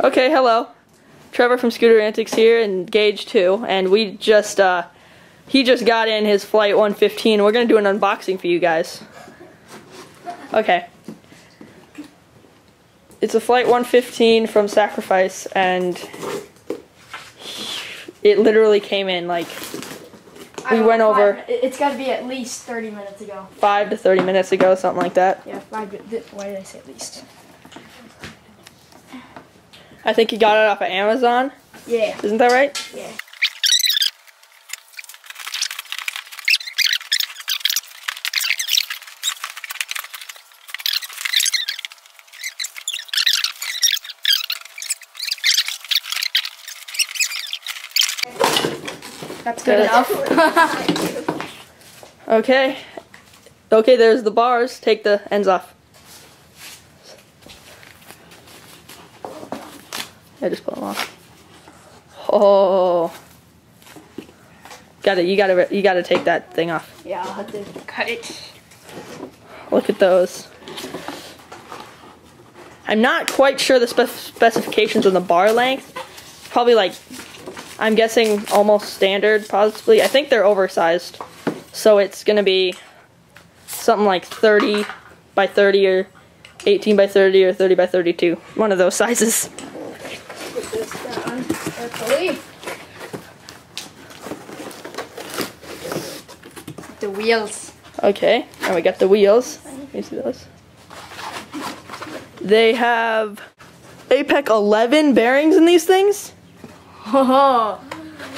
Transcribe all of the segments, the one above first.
Okay, hello. Trevor from Scooter Antics here, and Gage too, and we just, he just got in his Flyte 115. We're gonna do an unboxing for you guys. Okay. It's a Flyte 115 from Sacrifice, and it literally came in, like, we went over... It's gotta be at least 30 minutes ago. 5 to 30 minutes ago, something like that. Yeah, why did I say at least? I think you got it off of Amazon. Yeah. Isn't that right? Yeah. That's good enough. Okay. Okay, there's the bars. Take the ends off. Yeah, just pull them off. Oh. You gotta take that thing off. Yeah, I'll have to cut it. Look at those. I'm not quite sure the specifications on the bar length. Probably like, I'm guessing almost standard, possibly. I think they're oversized. So it's gonna be something like 30 by 30 or 18 by 30 or 30 by 32. One of those sizes. Put this down carefully. The wheels. Okay, and we got the wheels. Let me see those. They have APEC 11 bearings in these things. Oh,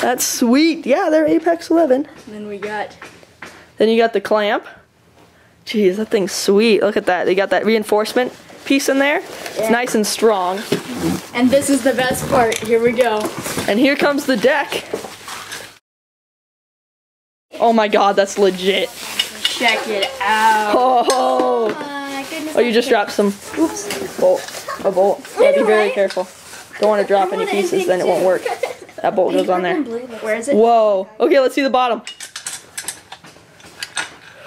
That's sweet. Yeah, they're Apex 11. and then we got... Then you got the clamp. Jeez, that thing's sweet. Look at that. They got that reinforcement piece in there. Yeah. It's nice and strong. And this is the best part. Here we go. And here comes the deck. Oh my god, that's legit. Check it out. Oh, Goodness, oh, you just dropped some. Oops. Bolt. A bolt. Yeah, be very careful. Don't want to drop any pieces, then it won't work. That bolt goes on there. Where is it? Whoa. Okay, let's see the bottom.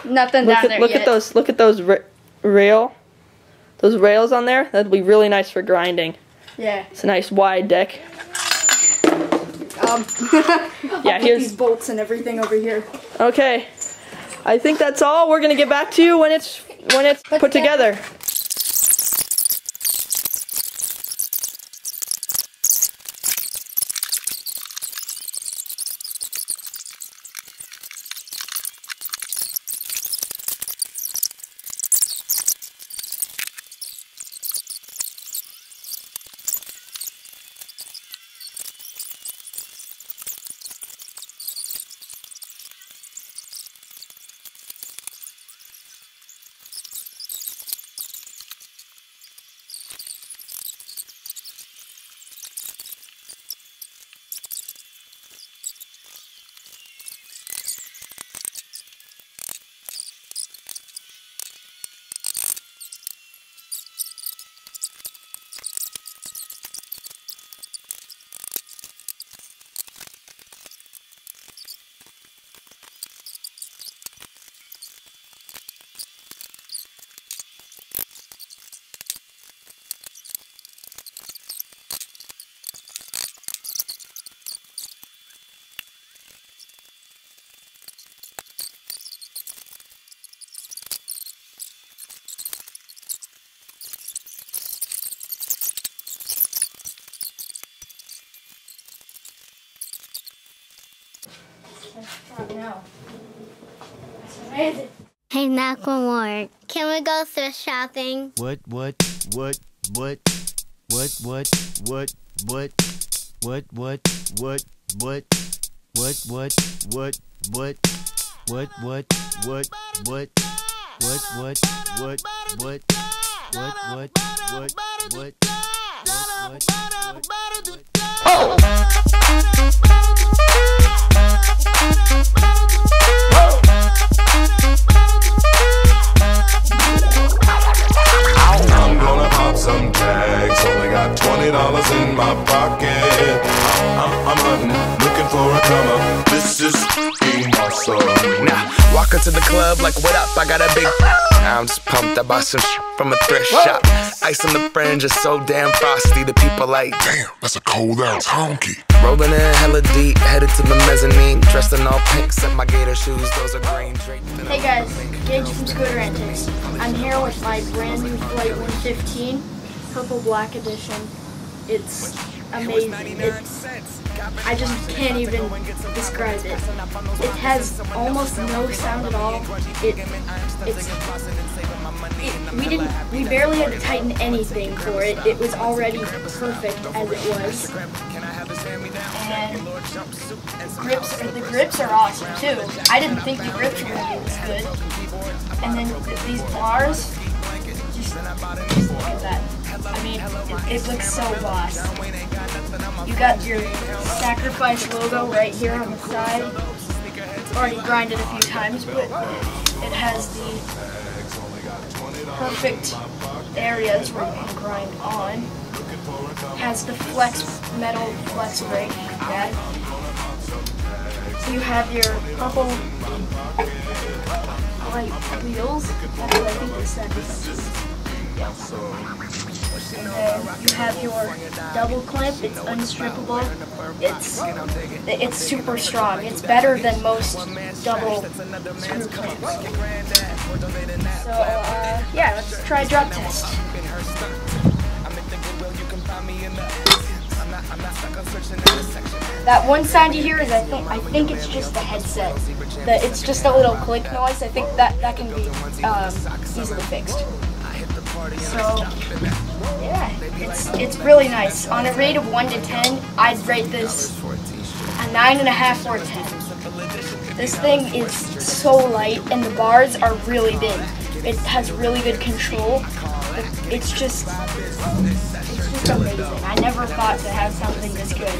Nothing down there Look yet. at those. Look at those those rails on there. That'd be really nice for grinding. Yeah. It's a nice wide deck. Yeah, here's these bolts and everything over here. okay. I think that's all. We're gonna get back to you when it's put together. No. That's amazing. Hey, not gonna work. Can we go thrift shopping? What? I'm gonna pop some tags. Only got $20 in my pocket. I'm hunting, looking for a come up. This is awesome. Now, walk into the club like, what up? I got a big. I'm just pumped. I bought some from a thrift shop. Ice on the fringe is so damn frosty. The people like, Damn, that's a cold ass honky. rolling in hella deep, headed to the mezzanine. Dressed in all pink, set my gator shoes. Those are green draped. Hey guys, Gage from Scooter Antics. I'm here with my brand new Flyte 115 Purple Black Edition. It's amazing. I just can't even describe it. It has almost no sound at all. We barely had to tighten anything for it. It was already perfect as it was. And the grips are awesome too. I didn't think the grips were going to be this good. And then these bars, just look at that. I mean, it looks so boss. You got your Sacrifice logo right here on the side. Already grinded a few times, but it has the perfect areas where you can grind on. Has the metal flex brake. Yeah. You have your purple light wheels. That's what I think the Sacrifice is. And then you have your double clamp. It's unstrippable. It's super strong. It's better than most double screw clamps. So yeah, let's try a drop test. That one sound you hear is I think it's just the headset. It's just a little click noise. I think that can be easily fixed. So yeah, it's really nice. On a rate of 1 to 10, I'd rate this a 9.5 or a 10. This thing is so light, and the bars are really big. It has really good control. It's just amazing. I never thought to have something this good.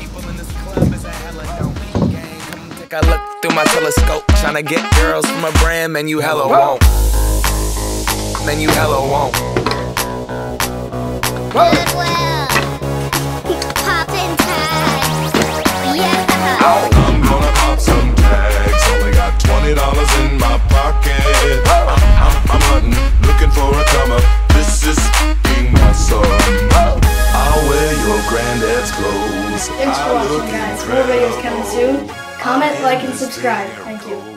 Take a look through my telescope, trying to get girls from a brand, man, you hella won't. Man, you hella won't. Goodwill. Poppin' tags. Yeah. I'm gonna pop some tags. Only got $20 in my pocket. I'm hunting, looking for a come up. This is awesome. I'll wear your granddad's clothes. Thanks for watching, guys. More videos coming soon. Comment, like, and subscribe. Thank you.